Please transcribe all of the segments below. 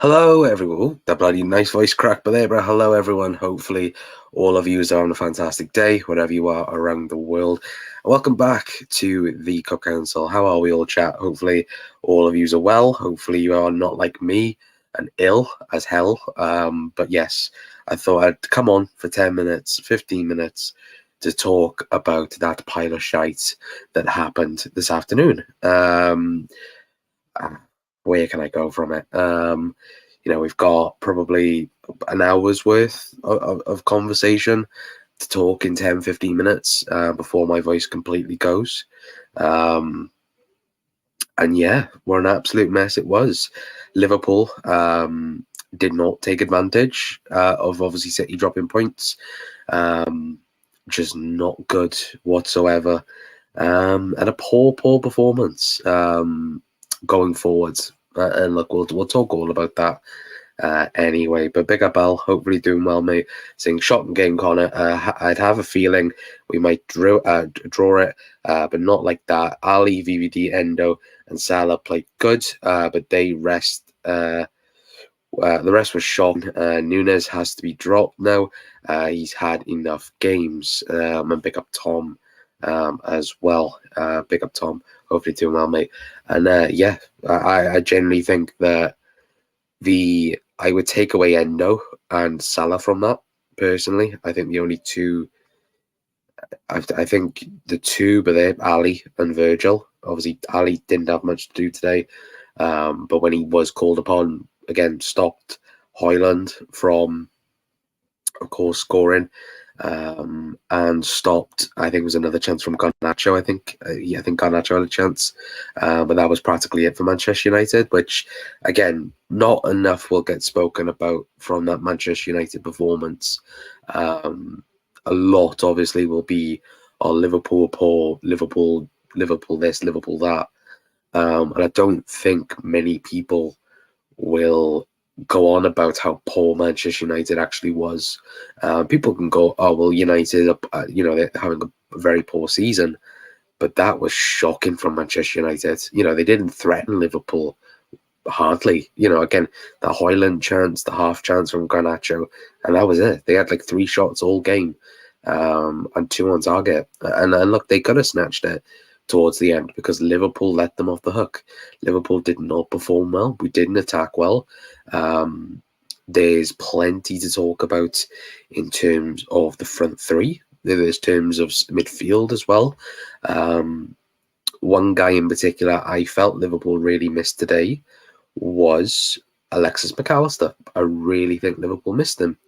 Hello, everyone. That bloody nice voice crack, but there, bro. Hello, everyone. Hopefully, all of you are having a fantastic day, wherever you are around the world. And welcome back to the Cup Council. How are we all, chat? Hopefully, all of you are well. Hopefully, you are not like me and ill as hell. But yes, I thought I'd come on for 10 minutes, 15 minutes to talk about that pile of shite that happened this afternoon. Where can I go from it? We've got probably an hour's worth of conversation to talk in 10, 15 minutes before my voice completely goes. And yeah, what an absolute mess it was. Liverpool did not take advantage of obviously City dropping points. Just not good whatsoever. And a poor performance going forward. And look, we'll talk all about that anyway. But big up, Al. Hopefully doing well, mate. Saying shocking game, Connor. I'd have a feeling we might draw it, but not like that. Ali, VVD, Endo, and Salah played good, but they rest. The rest was shocking. Nunes has to be dropped now. He's had enough games. And big up Tom as well. Big up Tom. Hopefully doing well, mate. And yeah, I genuinely think that I would take away Endo and Salah from that. Personally, I think the only two. I think the two, but they're Ali and Virgil. Obviously, Ali didn't have much to do today, but when he was called upon, again stopped Hoyland from, of course, scoring. And stopped. I think it was another chance from Garnacho. I think Garnacho had a chance, but that was practically it for Manchester United. Which, again, not enough will get spoken about from that Manchester United performance. A lot, obviously, will be Liverpool poor, Liverpool this, Liverpool that, and I don't think many people will go on about how poor Manchester United actually was. People can go, oh, well, United, they're having a very poor season, but that was shocking from Manchester United. They didn't threaten Liverpool hardly. Again, the Hoyland chance, the half chance from Garnacho, and that was it. They had like 3 shots all game, and 2 on target. And look, they could have snatched it towards the end because Liverpool let them off the hook. Liverpool did not perform well. We didn't attack well. There's plenty to talk about in terms of the front three. There's terms of midfield as well. One guy in particular I felt Liverpool really missed today was Alexis McAllister. I really think Liverpool missed him.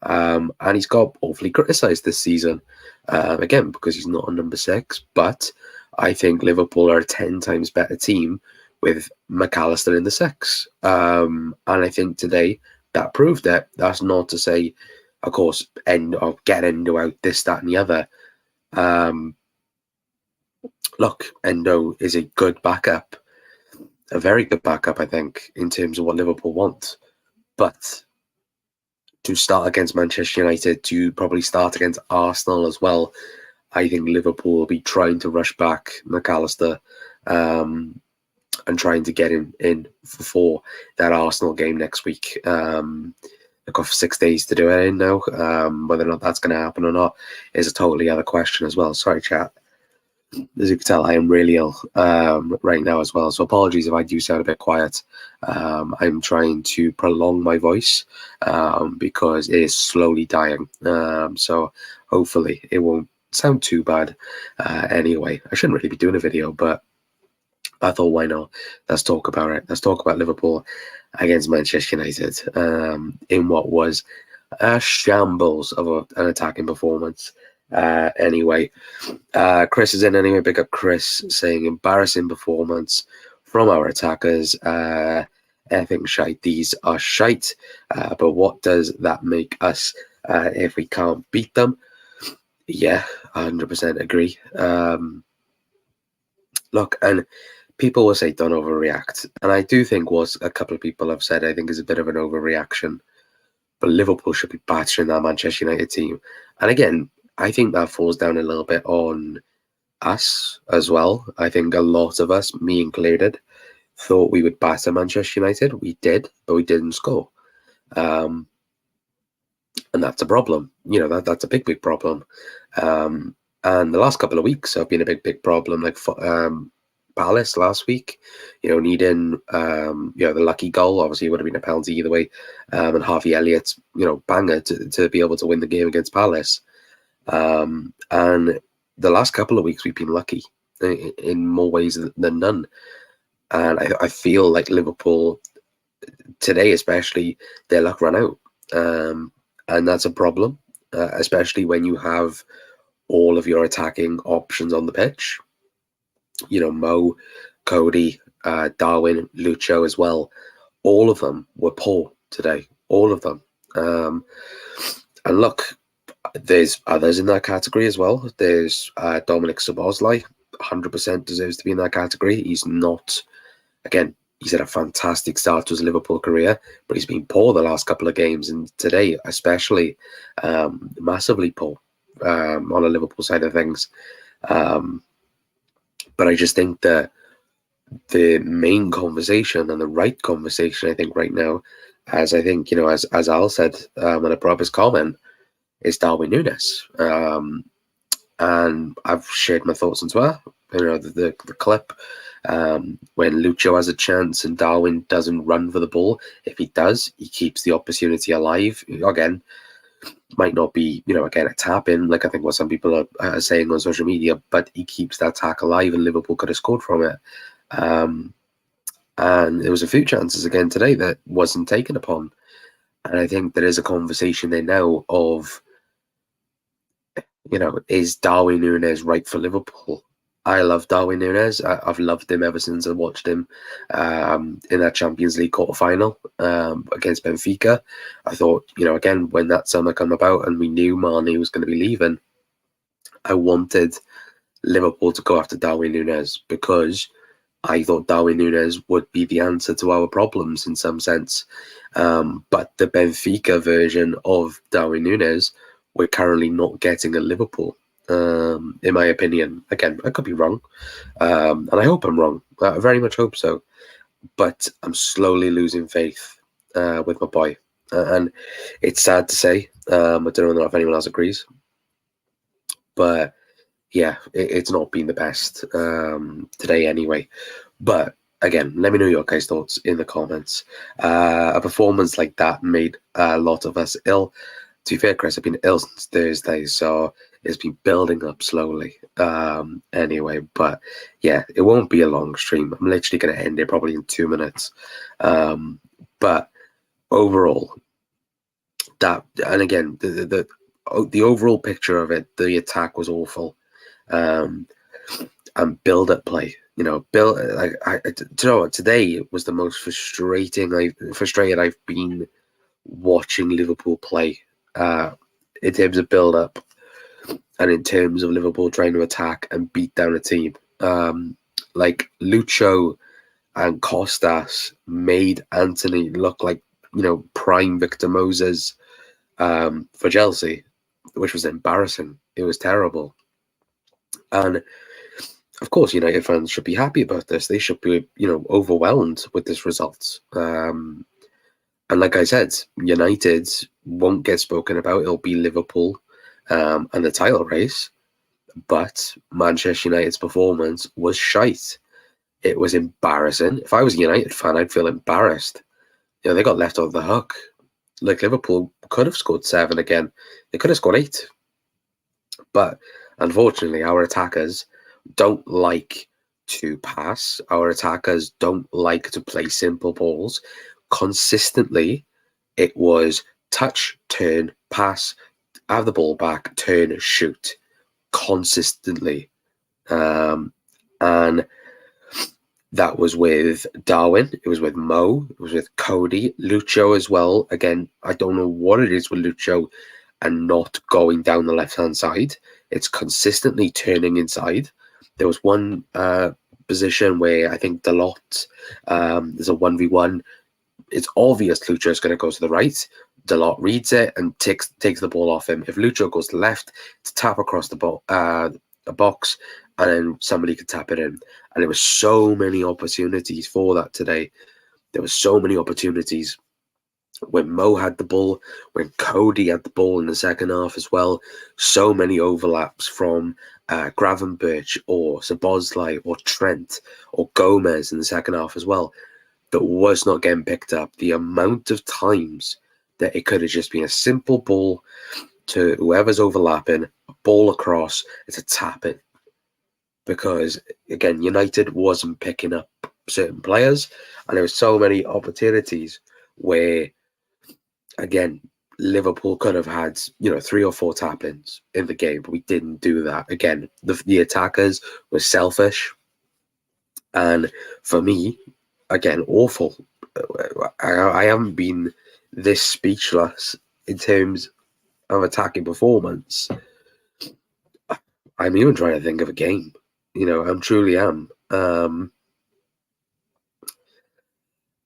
And he's got awfully criticised this season, again, because he's not a number 6, but I think Liverpool are a 10 times better team with McAllister in the 6. And I think today that proved it. That's not to say, of course, get Endo out, this, that, and the other. Look, Endo is a good backup, a very good backup, I think, in terms of what Liverpool want. But to start against Manchester United, to probably start against Arsenal as well, I think Liverpool will be trying to rush back McAllister and trying to get him in for that Arsenal game next week. They've got 6 days to do it in now. Whether or not that's going to happen or not is a totally other question as well. Sorry, chat. As you can tell, I am really ill right now as well. So apologies if I do sound a bit quiet. I'm trying to prolong my voice because it is slowly dying. So hopefully it won't sound too bad. Anyway, I shouldn't really be doing a video, but I thought, why not? Let's talk about it. Let's talk about Liverpool against Manchester United in what was a shambles of an attacking performance. Anyway, Chris is in anyway. Big up Chris, saying embarrassing performance from our attackers. Effing shite. These are shite. But what does that make us if we can't beat them? Yeah, 100% agree. Look, and people will say don't overreact. And I do think what a couple of people have said, I think, is a bit of an overreaction. But Liverpool should be battering that Manchester United team. And again, I think that falls down a little bit on us as well. I think a lot of us, me included, thought we would batter Manchester United. We did, but we didn't score. And that's a problem. That's a big problem. And the last couple of weeks have been a big problem. Like Palace last week, needing the lucky goal. Obviously, it would have been a penalty either way. And Harvey Elliott's banger to be able to win the game against Palace. And the last couple of weeks we've been lucky in more ways than none. And I feel like Liverpool today, especially, their luck ran out. And that's a problem, especially when you have all of your attacking options on the pitch. Mo, Cody, Darwin, Lucho as well. All of them were poor today. All of them. And look, there's others in that category as well. There's Dominic Szoboszlai, 100% deserves to be in that category. He's not, again, he's had a fantastic start to his Liverpool career, but he's been poor the last couple of games, and today especially massively poor on a Liverpool side of things. But I just think that the main conversation and the right conversation, I think right now, as I think, as Al said when I brought up his comment, is Darwin Núñez. And I've shared my thoughts on Twitter. The clip when Lucho has a chance and Darwin doesn't run for the ball. If he does, he keeps the opportunity alive. Again, might not be, again, a tap in, like I think what some people are saying on social media, but he keeps that attack alive and Liverpool could have scored from it. And there was a few chances again today that wasn't taken upon. And I think there is a conversation there now of, is Darwin Núñez right for Liverpool? I love Darwin Núñez. I've loved him ever since I watched him in that Champions League quarter-final against Benfica. I thought, again, when that summer came about and we knew Mane was going to be leaving, I wanted Liverpool to go after Darwin Núñez because I thought Darwin Núñez would be the answer to our problems in some sense. But the Benfica version of Darwin Núñez, we're currently not getting at Liverpool. In my opinion. Again, I could be wrong, and I hope I'm wrong. I very much hope so, but I'm slowly losing faith with my boy, and it's sad to say. I don't know if anyone else agrees, but yeah, it's not been the best today anyway. But again, let me know your guys' thoughts in the comments. A performance like that made a lot of us ill. To be fair, Chris, I've been ill since Thursday, so it's been building up slowly. Anyway, but yeah, it won't be a long stream. I'm literally going to end it probably in 2 minutes. But overall, that, and again, the overall picture of it, the attack was awful. And build-up play, today was the most frustrated I've been watching Liverpool play. In terms of build-up and in terms of Liverpool trying to attack and beat down a team. Like Lucho and Costas made Anthony look like, prime Victor Moses for Chelsea, which was embarrassing. It was terrible. And of course, United fans should be happy about this. They should be, overwhelmed with this result. And like I said, United won't get spoken about. It'll be Liverpool and the title race. But Manchester United's performance was shite. It was embarrassing. If I was a United fan, I'd feel embarrassed. They got left off the hook. Like Liverpool could have scored 7 again. They could have scored 8. But unfortunately, our attackers don't like to pass. Our attackers don't like to play simple balls. Consistently, it was touch, turn, pass, have the ball back, turn, shoot. Consistently. And that was with Darwin. It was with Mo. It was with Cody. Lucho as well. Again, I don't know what it is with Lucho and not going down the left-hand side. It's consistently turning inside. There was one position where I think Dalot, there's a 1v1. It's obvious Lucho's going to go to the right. Dalot reads it and takes the ball off him. If Lucho goes to the left, it's tap across the box. and then somebody could tap it in. And there were so many opportunities for that today. There were so many opportunities when Mo had the ball, when Cody had the ball in the second half as well. So many overlaps from Gravenberch or Szoboszlai or Trent or Gomez in the second half as well that was not getting picked up. The amount of times that it could have just been a simple ball to whoever's overlapping, a ball across, it's a tap in. Because, again, United wasn't picking up certain players, and there were so many opportunities where, again, Liverpool could have had, 3 or 4 tap-ins in the game, but we didn't do that. Again, the attackers were selfish, and for me, again, awful. I haven't been this speechless in terms of attacking performance. I'm even trying to think of a game. I truly am.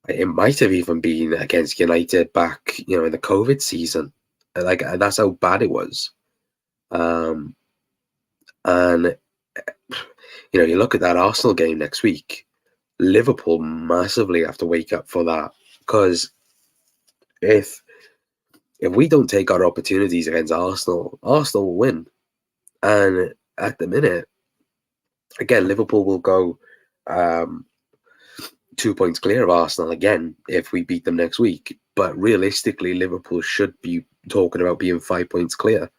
It might have even been against United back, in the COVID season. Like, that's how bad it was. And you look at that Arsenal game next week. Liverpool massively have to wake up for that, because if we don't take our opportunities against Arsenal will win. And at the minute, again, Liverpool will go 2 points clear of Arsenal again if we beat them next week. But realistically, Liverpool should be talking about being 5 points clear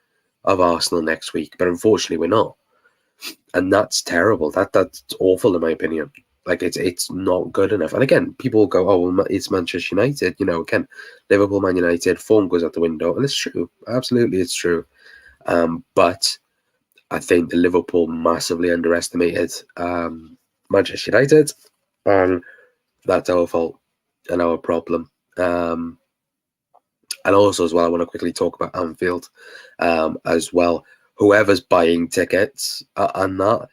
of Arsenal next week. But unfortunately, we're not. And that's terrible. That's awful, in my opinion. Like, it's not good enough. And again, people will go, oh, well, it's Manchester United. Again, Liverpool, Man United, form goes out the window. And it's true. Absolutely, it's true. But I think the Liverpool massively underestimated Manchester United. And that's our fault and our problem. And also, as well, I want to quickly talk about Anfield as well. Whoever's buying tickets and that,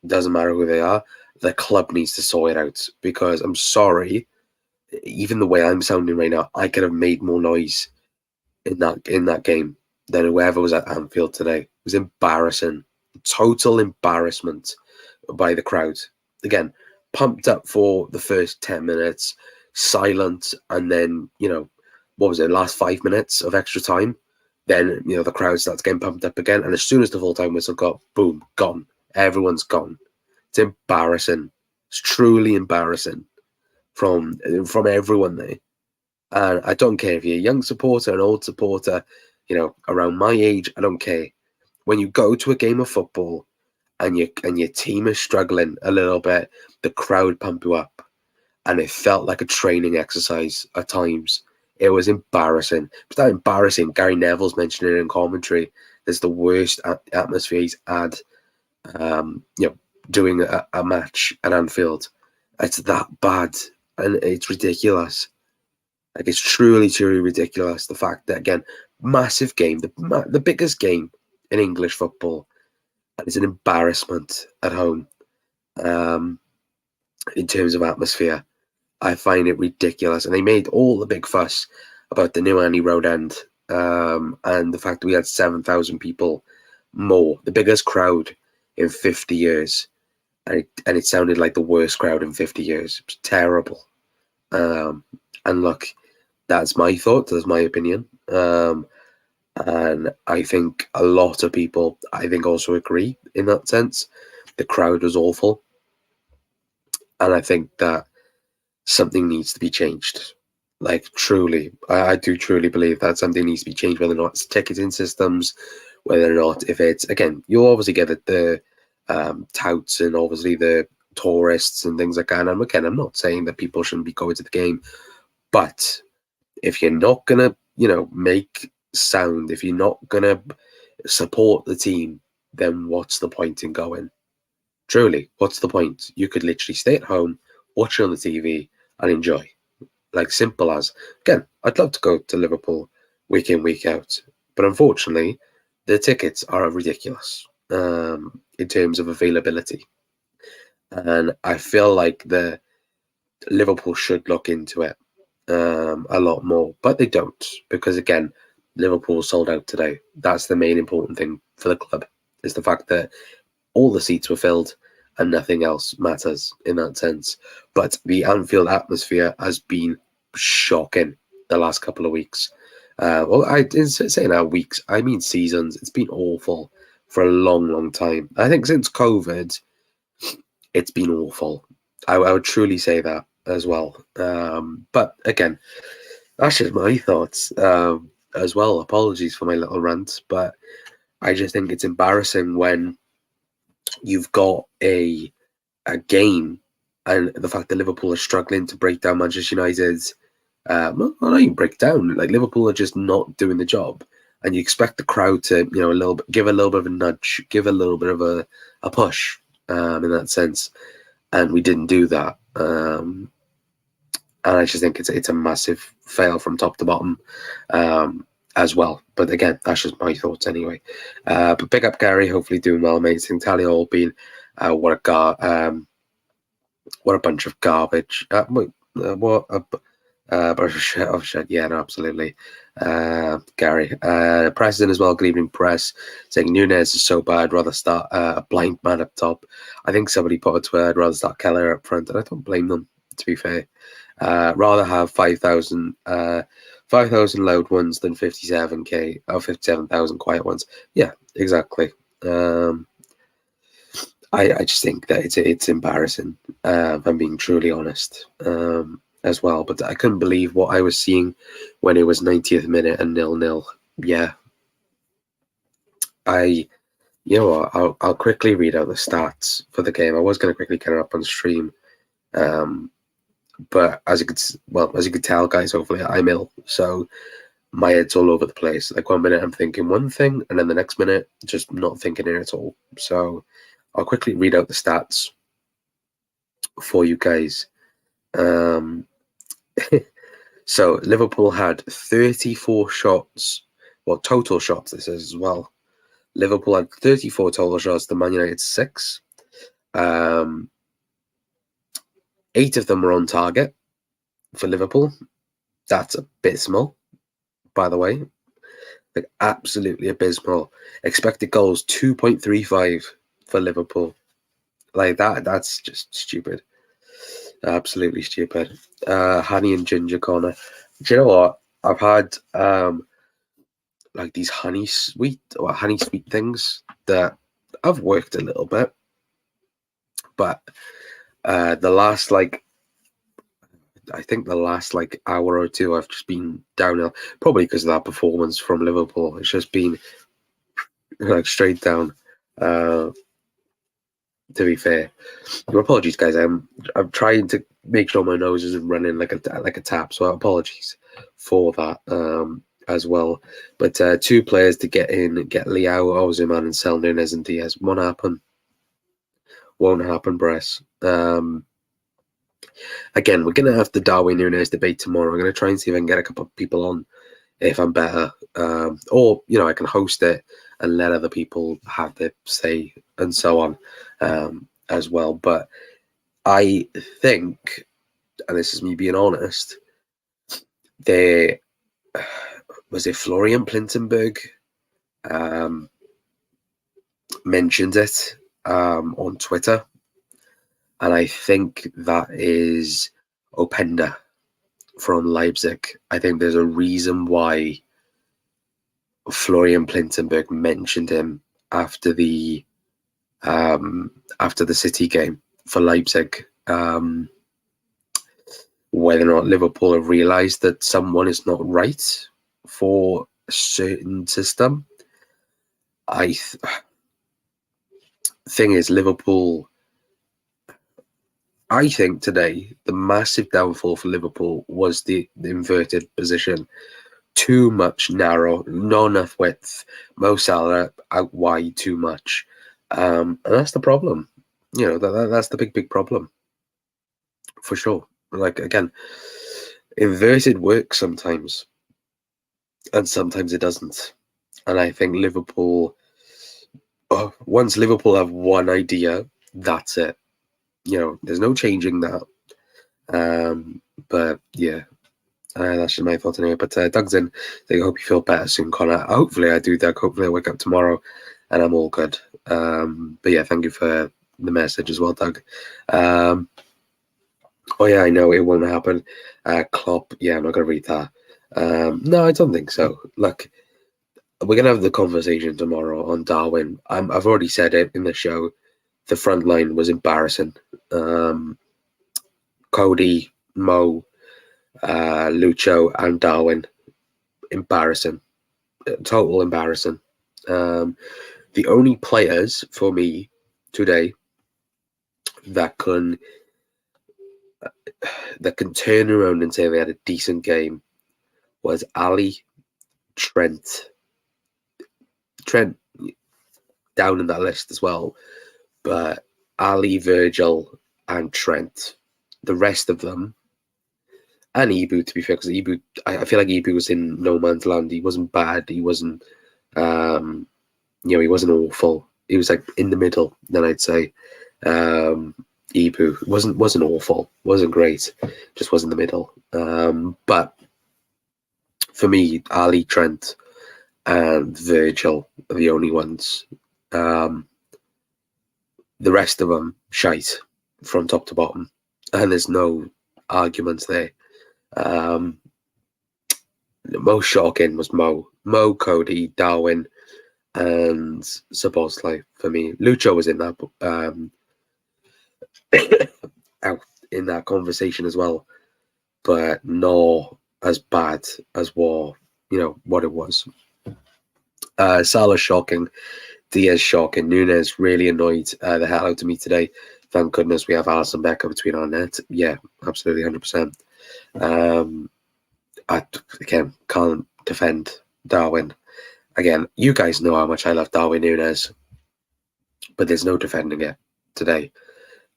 doesn't matter who they are, the club needs to sort it out, because I'm sorry, even the way I'm sounding right now, I could have made more noise in that game than whoever was at Anfield today. It was embarrassing. Total embarrassment by the crowd. Again, pumped up for the first 10 minutes, silent, and then, what was it, last 5 minutes of extra time? Then, the crowd starts getting pumped up again, and as soon as the full-time whistle got, boom, gone. Everyone's gone. It's embarrassing. It's truly embarrassing from everyone there. And I don't care if you're a young supporter, an old supporter, around my age, I don't care. When you go to a game of football and your team is struggling a little bit, the crowd pump you up. And it felt like a training exercise at times. It was embarrassing. It's not embarrassing. Gary Neville's mentioned it in commentary. It's the worst atmosphere he's had, doing a match at Anfield. It's that bad, and it's ridiculous. Like, it's truly, truly ridiculous. The fact that, again, massive game, the biggest game in English football, and it's an embarrassment at home. In terms of atmosphere, I find it ridiculous. And they made all the big fuss about the new Annie Road End, and the fact that we had 7,000 people more, the biggest crowd in 50 years. And it sounded like the worst crowd in 50 years. It was terrible. And look, that's my thought. That's my opinion. And I think a lot of people, also agree in that sense. The crowd was awful. And I think that something needs to be changed. Like, truly, I do truly believe that something needs to be changed, whether or not it's ticketing systems, whether or not, if it's, again, you'll obviously get the touts and obviously the tourists and things like that. And again, I'm not saying that people shouldn't be going to the game, but if you're not going to, make sound, if you're not going to support the team, then what's the point in going? Truly, what's the point? You could literally stay at home, watch it on the TV, and enjoy. Like, simple as. Again, I'd love to go to Liverpool week in, week out, but unfortunately, the tickets are ridiculous in terms of availability. And I feel like the Liverpool should look into it a lot more, but they don't, because, again, Liverpool sold out today. That's the main important thing for the club, is the fact that all the seats were filled, and nothing else matters in that sense. But the Anfield atmosphere has been shocking the last couple of weeks. Well, I didn't say now weeks, I mean seasons. It's been awful for a long, long time. I think since COVID, it's been awful. I would truly say that as well. But again, that's just my thoughts as well. Apologies for my little rant, but I just think it's embarrassing when you've got a game and the fact that Liverpool are struggling to break down Manchester United's. Well, not even break down. Like Liverpool are just not doing the job, and you expect the crowd to, a little bit, give a little bit of a nudge, give a little bit of a push in that sense, and we didn't do that. And I just think it's a massive fail from top to bottom as well. But again, that's just my thoughts anyway. But big up Gary, hopefully doing well, amazing. Tally all been what a bunch of garbage. What a bunch of shit. Yeah, no, absolutely. Gary. President as well, good evening press, saying Nunes is so bad, rather start a blind man up top. I think somebody put a Twitter, I'd rather start Keller up front, and I don't blame them, to be fair. Rather have 5,000 loud ones than 57k or 57,000 quiet ones. Yeah, exactly. I just think that it's embarrassing, if I'm being truly honest, as well. But I couldn't believe what I was seeing when it was 90th minute and 0-0. Yeah. I'll quickly read out the stats for the game. I was going to quickly get it up on stream. But as you could tell, guys, hopefully I'm ill. So my head's all over the place. Like 1 minute I'm thinking one thing, and then the next minute just not thinking it at all. So I'll quickly read out the stats for you guys. So Liverpool had 34 shots. Well, total shots this is as well. Liverpool had 34 total shots to Man United 6. 8 of them were on target for Liverpool. That's abysmal, by the way. Like, absolutely abysmal. Expected goals 2.35 for Liverpool. Like that's just stupid. Absolutely stupid. Honey and ginger corner. Do you know what? I've had like these honey sweet things that I've worked a little bit, but the last hour or two I've just been downhill, probably because of that performance from Liverpool. It's just been like straight down. To be fair, apologies, guys. I'm trying to make sure my nose isn't running like a tap, so apologies for that as well. But 2 players to get Leao, Ozyman, and Sel Nunes and Diaz. Won't happen, Bress. Again, we're gonna have the Darwin Nunes debate tomorrow. I'm gonna try and see if I can get a couple of people on if I'm better, or I can host it and let other people have their say and so on as well. But I think, and this is me being honest, was it Florian Plintenberg mentioned it on Twitter, and I think that is Openda from Leipzig. I think there's a reason why Florian Plintenberg mentioned him after the City game for Leipzig. Whether or not Liverpool have realised that someone is not right for a certain system. Thing is, Liverpool, I think today the massive downfall for Liverpool was the inverted position. Too much narrow, not enough width. Mo Salah out wide too much, and that's the problem. That's the big problem for sure. Like, again, inverted works sometimes, and sometimes it doesn't. And I think Liverpool, once Liverpool have one idea, that's it. There's no changing that. But yeah, that's just my thoughts anyway. But Doug's in. I hope you feel better soon, Connor. Hopefully I do, Doug. Hopefully I wake up tomorrow and I'm all good. But yeah, thank you for the message as well, Doug. Oh yeah, I know it won't happen. Klopp, yeah, I'm not gonna read that. No, I don't think so. Look, we're gonna have the conversation tomorrow on Darwin. I've already said it in the show. The front line was embarrassing. Cody, Mo, Lucho, and Darwin, embarrassing. Total embarrassing. The only players for me today that can turn around and say they had a decent game was Ali, Trent down in that list as well, but Ali, Virgil, and Trent. The rest of them, and Ibu, to be fair, because Ibu, I feel like Ibu was in no man's land. He wasn't bad. He wasn't, he wasn't awful. He was like in the middle. Then I'd say, Ibu wasn't awful. Wasn't great. Just was in the middle. But for me, Ali, Trent, and Virgil are the only ones. The rest of them, shite from top to bottom. And there's no arguments there. Most shocking was Mo, Cody, Darwin, and Szoboszlai for me. Lucho was in that out in that conversation as well, but not as bad as what it was. Salah shocking, Diaz shocking, Nunes really annoyed the hell out of me today. Thank goodness we have Alisson Becker between our net. Yeah, absolutely, 100%. I again can't defend Darwin. Again, you guys know how much I love Darwin Nunes, but there's no defending it today.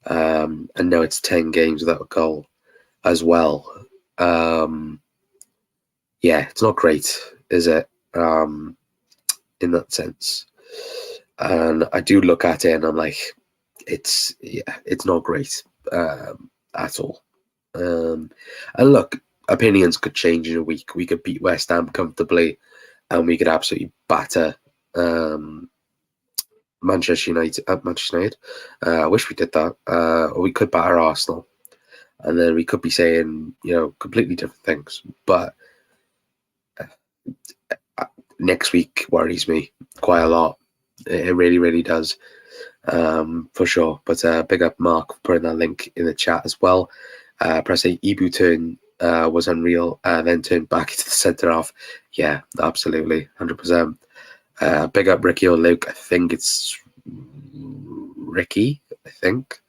And now it's 10 games without a goal as well. Yeah, it's not great, is it? In that sense. And I do look at it and I'm like, it's not great at all. And look, opinions could change in a week. We could beat West Ham comfortably, and we could absolutely batter Manchester United. I wish we did that. Or we could batter Arsenal, and then we could be saying completely different things. But next week worries me quite a lot. It really, really does, for sure. But big up Mark for putting that link in the chat as well. Press a Ibu turn was unreal, then turned back into the centre half. Yeah, absolutely, 100%. Big up Ricky or Luke. I think it's Ricky. I think.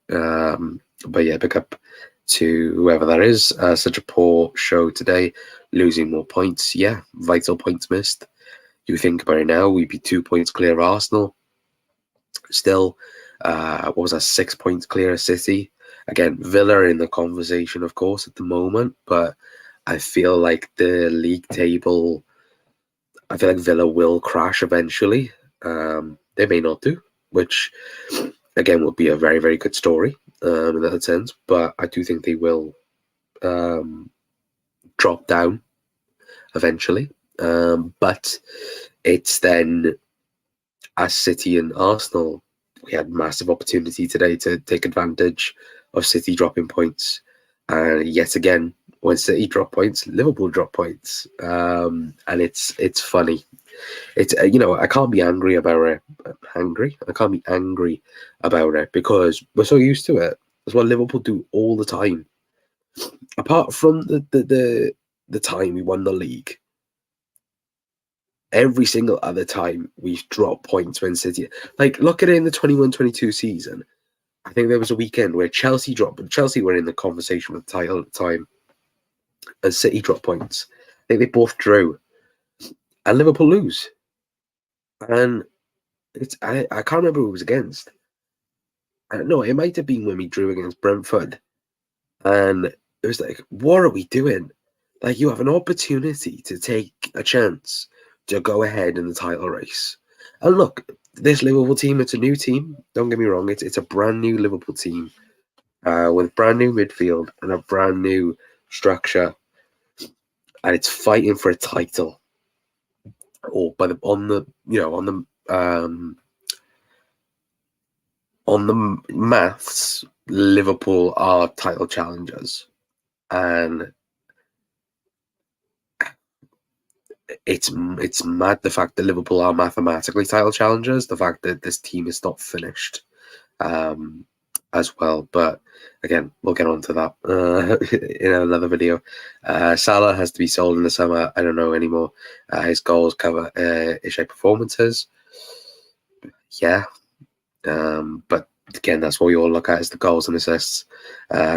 But yeah, big up to whoever that is. Such a poor show today, losing more points. Yeah, vital points missed. You think about it now, we'd be 2 points clear of Arsenal. Still, what was that, 6 points clear of City? Again, Villa are in the conversation, of course, at the moment, but I feel like the league table, I feel like Villa will crash eventually. They may not do, which, again, would be a very, very good story in that sense, but I do think they will drop down eventually. But it's then, as City and Arsenal, we had massive opportunity today to take advantage of City dropping points. And yet again, when City drop points, Liverpool drop points. And it's funny. It's I can't be angry about it. I can't be angry about it because we're so used to it. That's what Liverpool do all the time. Apart from the time we won the league, every single other time we've dropped points when City, like, look at it in the 21-22 season. I think there was a weekend where Chelsea were in the conversation with the title at the time, and City dropped points. I think they both drew, and Liverpool lose. And I can't remember who it was against. No, it might have been when we drew against Brentford, and it was like, what are we doing? Like, you have an opportunity to take a chance to go ahead in the title race. And look, this Liverpool team, it's a new team. Don't get me wrong. It's a brand new Liverpool team with brand new midfield and a brand new structure. And it's fighting for a title. or by the on the maths, Liverpool are title challengers, and it's mad the fact that Liverpool are mathematically title challengers. The fact that this team is not finished, as well. But again, we'll get on to that in another video. Salah has to be sold in the summer. I don't know anymore. His goals cover his performances. Yeah, but again, that's what we all look at is the goals and assists.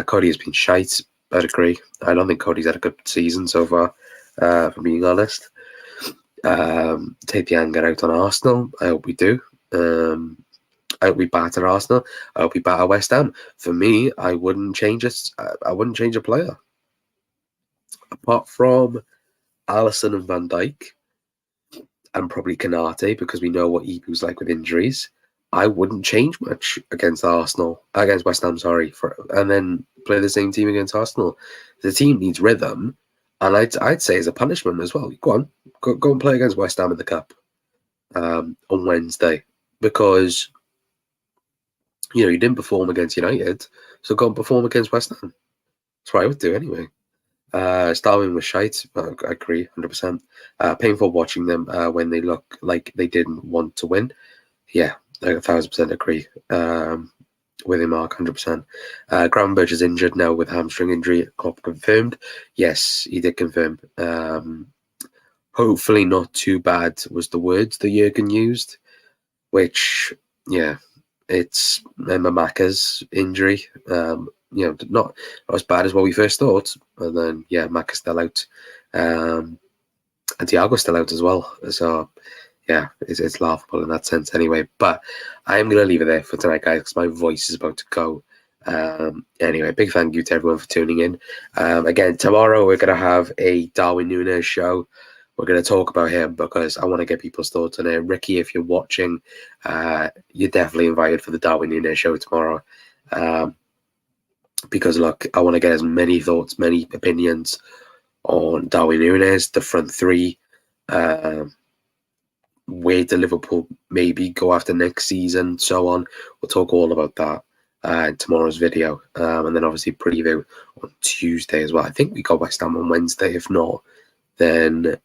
Cody has been shite. I'd agree. I don't think Cody's had a good season so far, for being honest. Take the anger out on Arsenal. I hope we do. I hope we batter Arsenal. I hope we batter West Ham. For me, I wouldn't change it. I wouldn't change a player. Apart from Alisson and Van Dijk, and probably Kanate, because we know what Ibu's like with injuries, I wouldn't change much against West Ham, sorry, and then play the same team against Arsenal. The team needs rhythm, and I'd say as a punishment as well. Go on, go and play against West Ham in the Cup on Wednesday, because you didn't perform against United, so go and perform against West Ham. That's what I would do anyway. Starving was shite. I agree, 100%. Painful watching them when they look like they didn't want to win. Yeah, I 1,000% agree with him, Mark, 100%. Gravenberch is injured now with hamstring injury. Klopp confirmed. Yes, he did confirm. Hopefully not too bad was the words that Jurgen used, which, yeah, it's Maka's injury. Not as bad as what we first thought. And then, yeah, Maka's still out. And Thiago's still out as well. So, yeah, it's laughable in that sense anyway. But I am going to leave it there for tonight, guys, because my voice is about to go. Anyway, big thank you to everyone for tuning in. Again, tomorrow we're going to have a Darwin Núñez show. We're going to talk about him because I want to get people's thoughts on it. Ricky, if you're watching, you're definitely invited for the Darwin Núñez show tomorrow. Because, look, I want to get as many thoughts, many opinions on Darwin Núñez, the front three, where to Liverpool maybe go after next season, so on. We'll talk all about that in tomorrow's video. And then obviously preview on Tuesday as well. I think we got West Ham on Wednesday. If not, then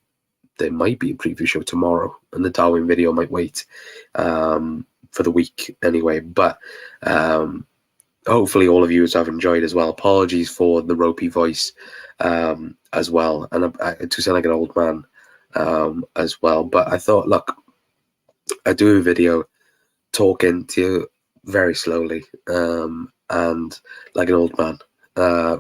there might be a preview show tomorrow, and the Darwin video might wait for the week anyway. But hopefully all of you have enjoyed as well. Apologies for the ropey voice as well, and I do sound like an old man as well. But I thought, look, I do a video talking to you very slowly and like an old man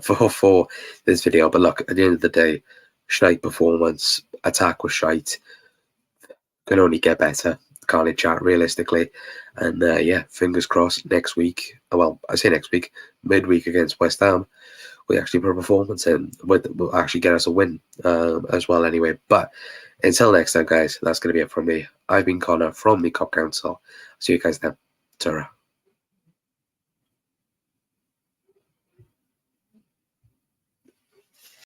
for this video. But look, at the end of the day, shite performance, attack was shite. Can only get better, can't it, chat, realistically? And yeah, fingers crossed next week. Well, I say next week, midweek against West Ham, we actually put a performance in. Will actually get us a win as well anyway. But until next time, guys, that's going to be it from me. I've been Connor from the Cop Council. See you guys then. Ta-ra.